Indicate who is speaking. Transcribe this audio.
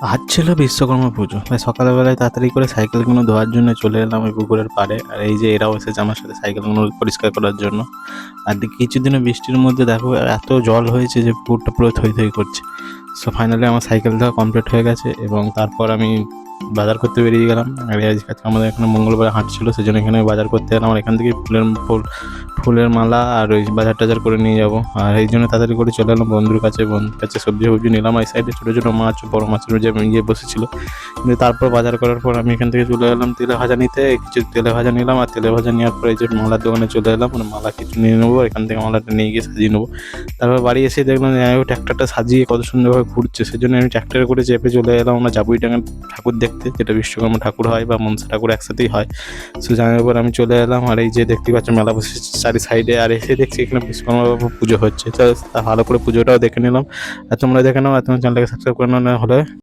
Speaker 1: আজ ছিল বিশ্বকর্মা পুজো, তাই সকালবেলায় তাড়াতাড়ি করে সাইকেলগুলো ধোয়ার জন্য চলে এলাম ওই পুকুরের পাড়ে। আর এই যে এরাও এসেছে আমার সাথে সাইকেলগুলো পরিষ্কার করার জন্য। আর কিছুদিনের বৃষ্টির মধ্যে দেখো এত জল হয়েছে যে পুকুরটা পুরো থই থই করছে। সো ফাইনালি আমার সাইকেল ধোয়া কমপ্লিট হয়ে গেছে এবং তারপর আমি বাজার করতে বেরিয়ে গেলাম। আর আজকে আমাদের এখানে মঙ্গলবার হাট ছিল, সেজন্য এখানে বাজার করতে গেলাম। আর এখান থেকে ফুলের মালা আর ওই বাজার টাজার করে নিয়ে যাবো। আর এই জন্য তাড়াতাড়ি করে চলে এলাম বন্ধুর কাছে সবজি ফবজি নিলাম। এই সাইডে ছোটো ছোটো মাছ, বড় মাছের যে ইয়ে বসেছিল। কিন্তু তারপর বাজার করার পর আমি এখান থেকে চলে এলাম তেলে ভাজা নিতে। কিছু তেলে ভাজা নিলাম, আর তেলে ভাজা নেওয়ার পরে এই যে মালার দোকানে চলে এলাম। মানে মালা কিছু নিয়ে নেবো, এখান থেকে মালাটা নিয়ে গিয়ে সাজিয়ে নেবো। তারপর বাড়ি এসে দেখলাম ট্র্যাক্টরটা সাজিয়ে কত সুন্দরভাবে ঘুরছে, সেজন্য আমি ট্র্যাক্টরে করে চেপে চলে এলাম আমরা জাবুইডাঙ্গা ঠাকুর দেখতে, যেটা বিশ্বকর্মা ঠাকুর হয় বা মনসা ঠাকুর একসাথেই হয়। সো জানার পর আমি চলে এলাম। আর এই যে দেখতে পাচ্ছ মেলা বসেছে চারি সাইডে, আর এসে দেখছি এখানে বিশ্বকর্মা বাবু পুজো হচ্ছে। তো ভালো করে পুজোটাও দেখে নিলাম। আর তোমরা দেখে নাও, আর তোমার চ্যানেলটাকে সাবস্ক্রাইব করে নাও হলে।